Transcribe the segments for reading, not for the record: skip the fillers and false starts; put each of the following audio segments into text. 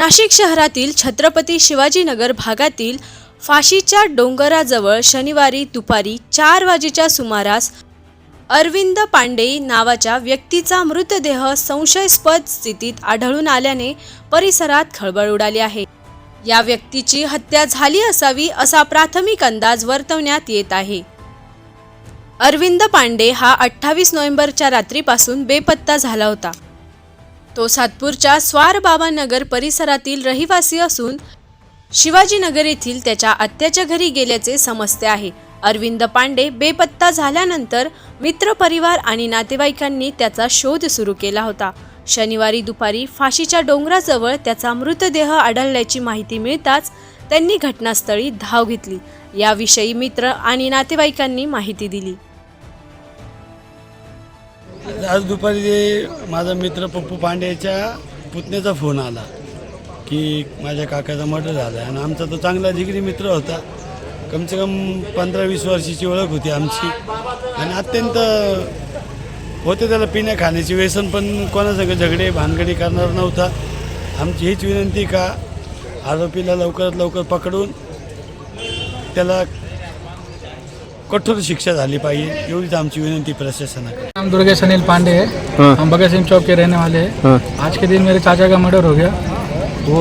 नाशिक शहरातील छत्रपती शिवाजीनगर भागातील फाशीच्या डोंगराजवळ शनिवारी दुपारी 4 वाजेच्या सुमारास अरविंद पांडे नावाच्या व्यक्तीचा मृतदेह संशयास्पद स्थितीत आढळून आल्याने परिसरात खळबळ उडाली आहे। या व्यक्तीची हत्या झाली असावी असा प्राथमिक अंदाज वर्तवण्यात येत आहे। अरविंद पांडे हा 28 नोव्हेंबरच्या रात्रीपासून बेपत्ता झाला होता। तो सातपूरच्या स्वारबाबानगर परिसरातील रहिवासी असून शिवाजीनगर येथील त्याच्या आत्याच्या घरी गेल्याचे समजते आहे। अरविंद पांडे बेपत्ता झाल्यानंतर मित्रपरिवार आणि नातेवाईकांनी त्याचा शोध सुरू केला होता। शनिवारी दुपारी फाशीच्या डोंगराजवळ त्याचा मृतदेह आढळल्याची माहिती मिळताच त्यांनी घटनास्थळी धाव घेतली। याविषयी मित्र आणि नातेवाईकांनी माहिती दिली। आज दुपारी माझा मित्र पप्पू पांडेच्या पुतण्याचा फोन आला की माझ्या काकाचा मर्डर झाला आणि आमचा तो चांगला जिगरी मित्र होता। कम से कम 15-20 वर्षाची ओळख होती आमची आणि अत्यंत होते त्याला पिण्या खाण्याची व्यसन, पण कोणासंग झगडे भानगडी करणार नव्हता। आमची हीच विनंती का आरोपीला लवकरात लवकर पकडून त्याला कठोर शिक्षा झाली पाहिजे, एवढीच आमची विनंती प्रशासनाकडे। नाम दुर्गेश अनिल पांडे है। हम भगत सिंह चौक के रहने वाले हैं। आज के दिन मेरे चाचा का मर्डर हो गया। वो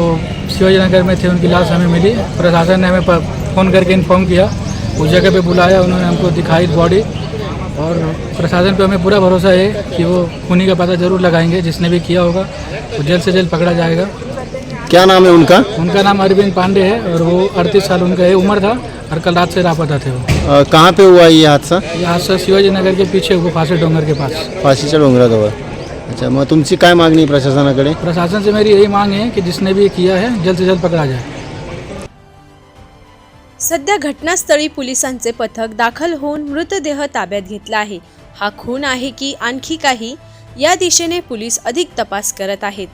शिवाजीनगर में थे, उनकी लाश हमें मिली। प्रशासन ने हमें फ़ोन करके इन्फॉर्म किया, उस जगह पे बुलाया, उन्होंने हमको दिखाई बॉडी और प्रशासन पे हमें पूरा भरोसा है कि वो खूनी का पता ज़रूर लगाएंगे। जिसने भी किया होगा वो जल्द से जल्द पकड़ा जाएगा। क्या नाम है उनका? उनका नाम अरविंद पांडे है और वो 38 साल उनका है उम्र था और कल रात से लापता थे वो। कहाँ पे हुआ ये हादसा? ये हादसा शिवाजीनगर के पीछे हुआ, फांसी डोंगर के पास। फाशीच्या डोंगराजवळ। अच्छा, मग तुमची काय मागणी प्रशासनाकडे? प्रशासन से मेरी यही मांग है कि जिसने भी किया है जल्द से जल्द पकड़ा जाए। सध्या घटनास्थळी पोलिसांचे पथक दाखल होऊन मृतदेह ताब्यात घेतला आहे। हा खून आहे की आणखी काही, या दिशेने पोलीस अधिक तपास करत आहेत।